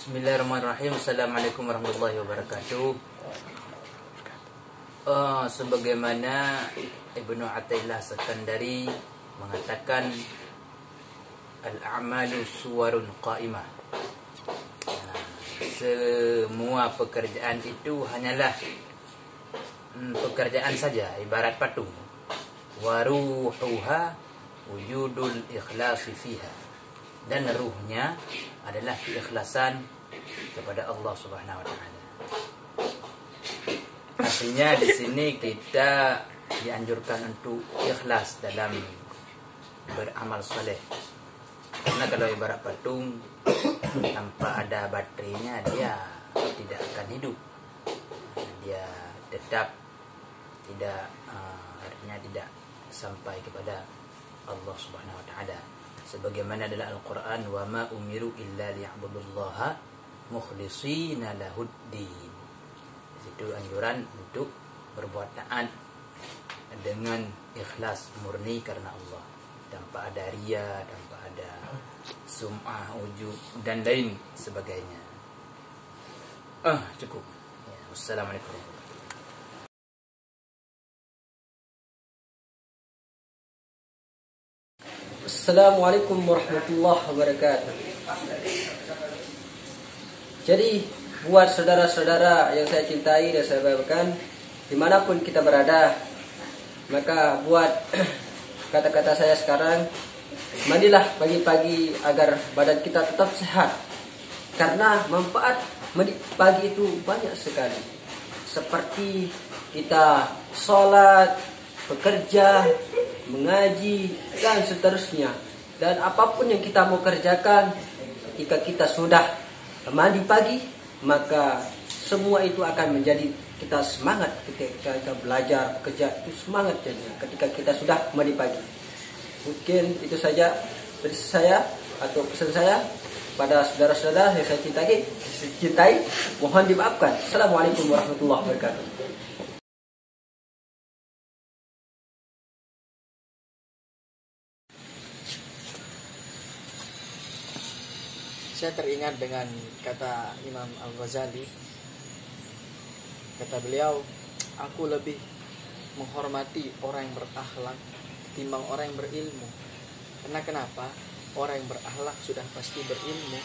Bismillahirrahmanirrahim. Assalamualaikum warahmatullahi wabarakatuh. Sebagaimana Ibnu Athaillah Sekandari mengatakan al-a'malu suwarun qa'imah. Semua pekerjaan itu hanyalah pekerjaan saja, ibarat patung. Waruhuha wujudul ikhlasi fiha. Dan ruhnya adalah keikhlasan kepada Allah Subhanahu wa taala. Artinya di sini kita dianjurkan untuk ikhlas dalam beramal saleh. Karena kalau ibarat patung tanpa ada baterainya dia tidak akan hidup. Dia tetap tidak artinya tidak sampai kepada Allah Subhanahu wa taala. Sebagaimana dalam Al-Quran, wa ma umiru illa liya'budullaha mukhlishina lahuddin. Itu anjuran untuk berbuat taat dengan ikhlas murni karena Allah, tanpa ada riya, tanpa ada sum'ah, ujub dan lain sebagainya. Cukup. Ya, wassalamualaikum. Assalamualaikum warahmatullahi wabarakatuh. Jadi buat saudara-saudara yang saya cintai dan saya banggakan, dimanapun kita berada, maka buat kata-kata saya sekarang, mandilah pagi-pagi agar badan kita tetap sehat. Karena manfaat mandi pagi itu banyak sekali. Seperti kita sholat, bekerja, mengaji dan seterusnya. Dan apapun yang kita mau kerjakan, ketika kita sudah mandi pagi, maka semua itu akan menjadi kita semangat ketika kita belajar, bekerja itu semangat jadinya ketika kita sudah mandi pagi. Mungkin itu saja dari saya atau pesan saya pada saudara-saudara yang saya cintai, mohon dimaafkan. Assalamualaikum warahmatullahi wabarakatuh. Saya teringat dengan kata Imam Al-Ghazali. Kata beliau, aku lebih menghormati orang yang berakhlak ketimbang orang yang berilmu. Karena kenapa? Orang yang berakhlak sudah pasti berilmu,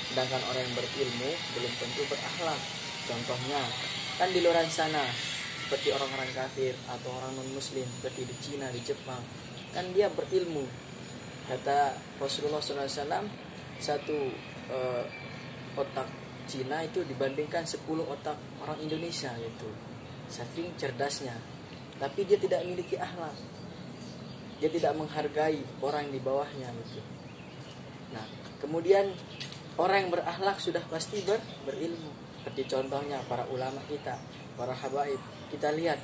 sedangkan orang yang berilmu belum tentu berakhlak. Contohnya, kan di luar sana, seperti orang-orang kafir atau orang non-muslim, seperti di Cina, di Jepang, kan dia berilmu. Kata Rasulullah SAW, satu otak Cina itu dibandingkan 10 otak orang Indonesia gitu. Saking cerdasnya. Tapi dia tidak memiliki akhlak. Dia tidak menghargai orang di bawahnya gitu. Nah, kemudian orang yang berakhlak sudah pasti berilmu. Seperti contohnya para ulama kita, para habaib. Kita lihat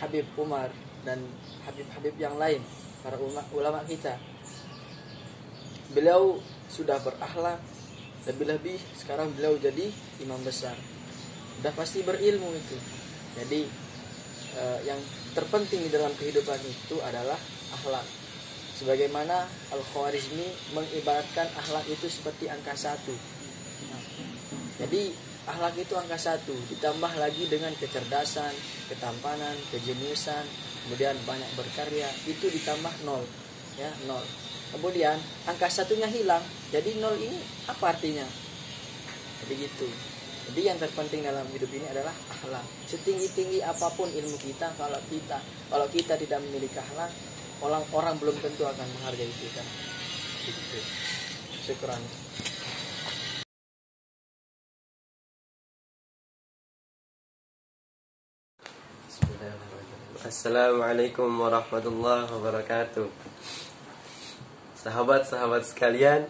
Habib Umar dan Habib-habib yang lain, para ulama kita. Beliau sudah berakhlak, lebih-lebih sekarang beliau jadi imam besar. Sudah pasti berilmu itu. Jadi yang terpenting di dalam kehidupan itu adalah akhlak. Sebagaimana Al-Khwarizmi mengibaratkan akhlak itu seperti angka 1. Nah, jadi akhlak itu angka 1, ditambah lagi dengan kecerdasan, ketampanan, kejeniusan, kemudian banyak berkarya, itu ditambah 0. Ya, 0. Kemudian angka 1-nya hilang, jadi 0 ini apa artinya? Jadi gitu. Jadi yang terpenting dalam hidup ini adalah akhlak. Setinggi-tinggi apapun ilmu kita, kalau kita tidak memiliki akhlak, orang belum tentu akan menghargai kita. Gitu. Syukran. Assalamualaikum warahmatullahi wabarakatuh. Sahabat-sahabat sekalian,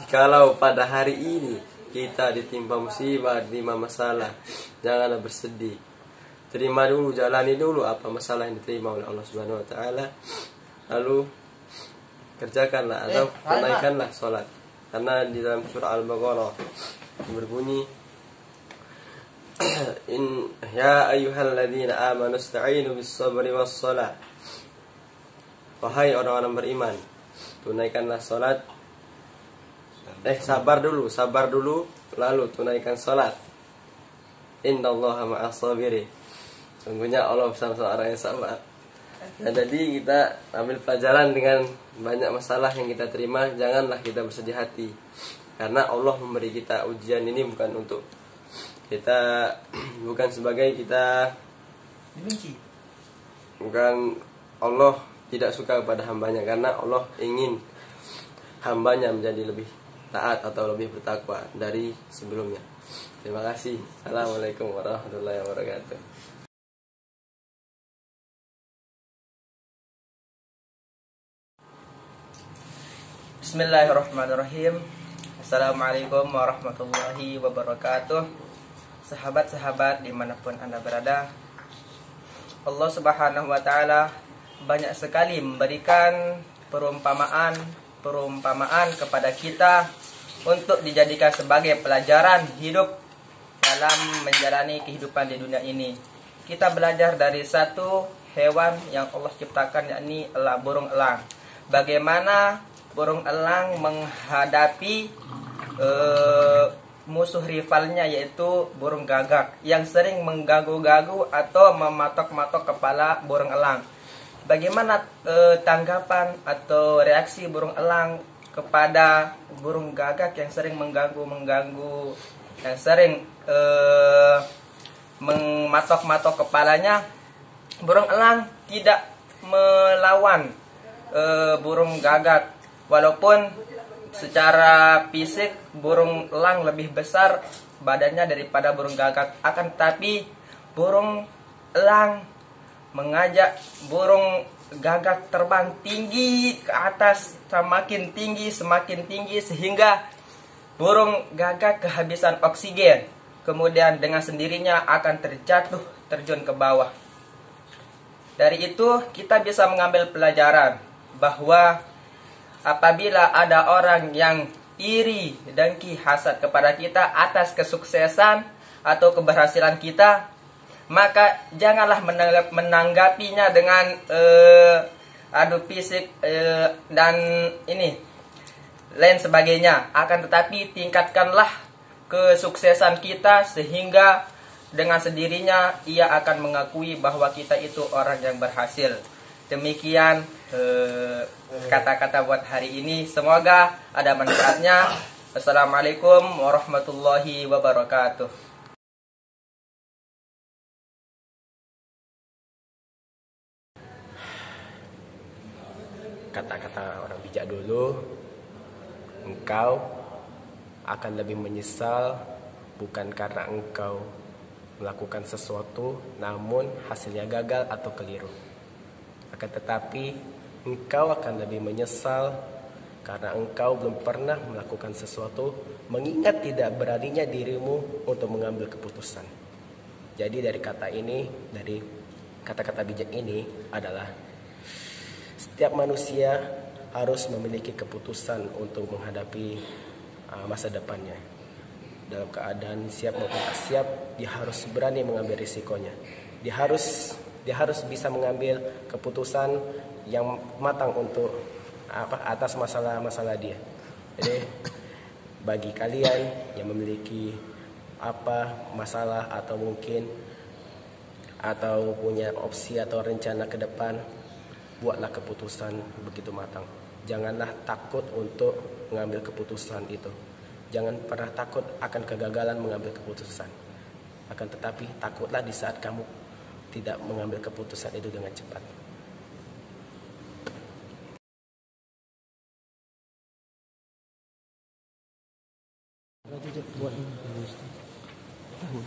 jikalau pada hari ini kita ditimpa musibah, ditimpa masalah, janganlah bersedih. Terima dulu, jalani dulu apa masalah yang diterima oleh Allah Subhanahu wa taala. Lalu kerjakanlah atau tunaikanlah salat. Karena di dalam surah Al-Baqarah berbunyi, ya ayyuhalladzina amanu ista'inu bis-sabri was-shalah. Wahai orang-orang beriman, tunaikanlah salat sabar dulu, lalu tunaikan sholat. Innallaha ma'as sabirin. Sungguhnya Allah bersama orang yang sabar. Nah, jadi kita ambil pelajaran dengan banyak masalah yang kita terima, janganlah kita bersedih hati. Karena Allah memberi kita ujian ini bukan untuk kita, bukan sebagai kita Dibenci. Bukan, Allah tidak suka kepada hambanya, karena Allah ingin hambanya menjadi lebih taat atau lebih bertakwa dari sebelumnya. Terima kasih. Assalamualaikum warahmatullahi wabarakatuh. Bismillahirrahmanirrahim. Assalamualaikum warahmatullahi wabarakatuh. Sahabat-sahabat dimanapun Anda berada, Allah Subhanahu wa Ta'ala banyak sekali memberikan perumpamaan kepada kita untuk dijadikan sebagai pelajaran hidup dalam menjalani kehidupan di dunia ini. Kita belajar dari satu hewan yang Allah ciptakan, yakni burung elang. Bagaimana burung elang menghadapi musuh rivalnya, yaitu burung gagak yang sering menggagu-gagu atau mematok-matok kepala burung elang. Bagaimana tanggapan atau reaksi burung elang kepada burung gagak yang sering mengganggu, yang sering mematok-matok kepalanya? Burung elang tidak melawan burung gagak. Walaupun secara fisik burung elang lebih besar badannya daripada burung gagak, akan tetapi burung elang mengajak burung gagak terbang tinggi ke atas, semakin tinggi sehingga burung gagak kehabisan oksigen, kemudian dengan sendirinya akan terjun ke bawah. Dari itu kita bisa mengambil pelajaran bahwa apabila ada orang yang iri, dengki, hasad kepada kita atas kesuksesan atau keberhasilan kita, maka janganlah menanggapinya dengan adu fisik dan ini lain sebagainya. Akan tetapi tingkatkanlah kesuksesan kita sehingga dengan sendirinya ia akan mengakui bahwa kita itu orang yang berhasil. Demikian kata-kata buat hari ini, semoga ada manfaatnya. Assalamualaikum warahmatullahi wabarakatuh. Kata-kata orang bijak dulu, engkau akan lebih menyesal bukan karena engkau melakukan sesuatu namun hasilnya gagal atau keliru. Akan tetapi engkau akan lebih menyesal karena engkau belum pernah melakukan sesuatu, mengingat tidak beraninya dirimu untuk mengambil keputusan. Jadi dari kata-kata bijak ini adalah setiap manusia harus memiliki keputusan untuk menghadapi masa depannya. Dalam keadaan siap maupun tak siap, dia harus berani mengambil risikonya. Dia harus bisa mengambil keputusan yang matang untuk atas masalah-masalah dia. Jadi bagi kalian yang memiliki masalah atau mungkin atau punya opsi atau rencana ke depan, buatlah keputusan begitu matang. Janganlah takut untuk mengambil keputusan itu. Jangan pernah takut akan kegagalan mengambil keputusan. Akan tetapi takutlah di saat kamu tidak mengambil keputusan itu dengan cepat.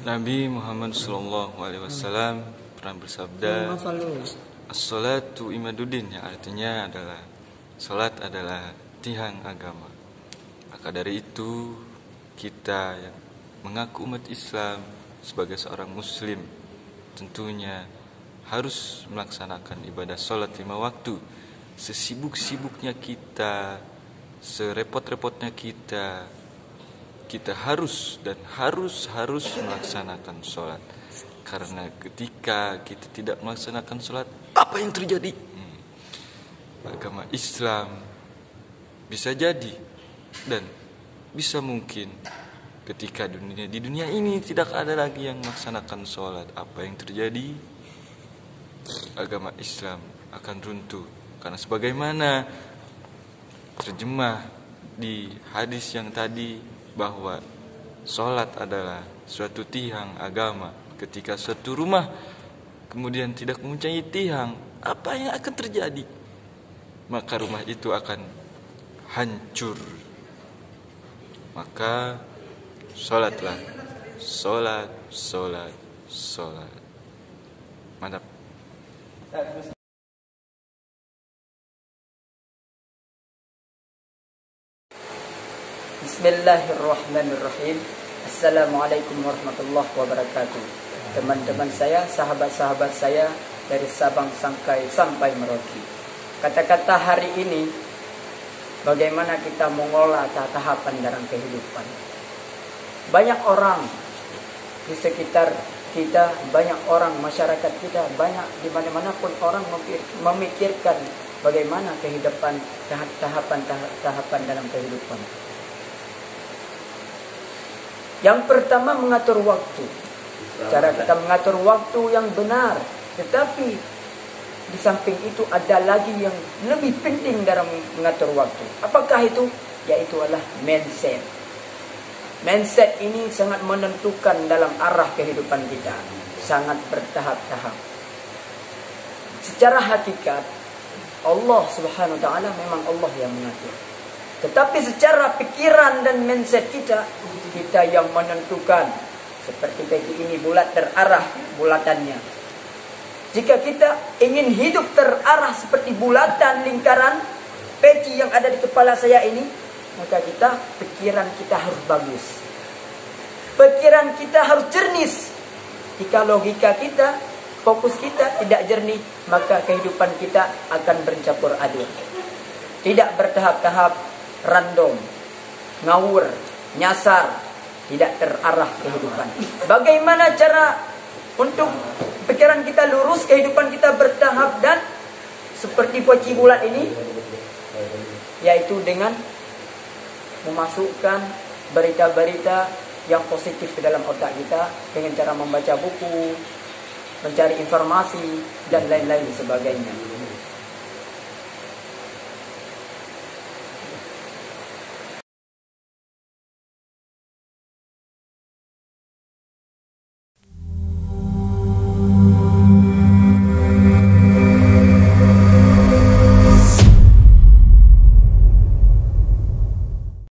Nabi Muhammad SAW pernah bersabda, as-salatu imaduddin, yang artinya adalah salat adalah tiang agama. Maka dari itu kita yang mengaku umat Islam sebagai seorang muslim tentunya harus melaksanakan ibadah salat 5 waktu. Sesibuk-sibuknya kita, serepot-repotnya kita harus dan harus melaksanakan salat. Karena ketika kita tidak melaksanakan salat, apa yang terjadi? Agama Islam bisa jadi dan bisa mungkin ketika di dunia ini tidak ada lagi yang melaksanakan sholat, apa yang terjadi? Agama Islam akan runtuh. Karena sebagaimana terjemah di hadis yang tadi bahwa sholat adalah suatu tiang agama. Ketika suatu rumah kemudian tidak mempunyai tiang, apa yang akan terjadi? Maka rumah itu akan hancur. Maka sholatlah, sholat, sholat, sholat. Mantap. Bismillahirrahmanirrahim. Assalamualaikum warahmatullahi wabarakatuh. Teman-teman saya, sahabat-sahabat saya dari Sabang sampai Merauke. Kata-kata hari ini, bagaimana kita mengolah tahapan dalam kehidupan. Banyak orang di sekitar kita, banyak orang masyarakat kita, banyak di mana-mana pun orang memikirkan bagaimana kehidupan, tahapan dalam kehidupan. Yang pertama, mengatur waktu. Cara kita mengatur waktu yang benar. Tetapi di samping itu ada lagi yang lebih penting dalam mengatur waktu. Apakah itu? Yaitu adalah mindset. Mindset ini sangat menentukan dalam arah kehidupan kita. Sangat bertahap-tahap. Secara hakikat, Allah Subhanahu wa ta'ala memang Allah yang mengatur. Tetapi secara pikiran dan mindset kita yang menentukan. Seperti peci ini bulat terarah bulatannya. Jika kita ingin hidup terarah seperti bulatan lingkaran peci yang ada di kepala saya ini, maka pikiran kita harus bagus. Pikiran kita harus jernih. Jika logika kita, fokus kita tidak jernih, maka kehidupan kita akan bercampur aduk. Tidak bertahap-tahap, random, ngawur, nyasar, tidak terarah kehidupan. Bagaimana cara untuk pikiran kita lurus, kehidupan kita bertahap dan seperti poci bulat ini? Yaitu dengan memasukkan berita-berita yang positif ke dalam otak kita dengan cara membaca buku, mencari informasi dan lain-lain sebagainya.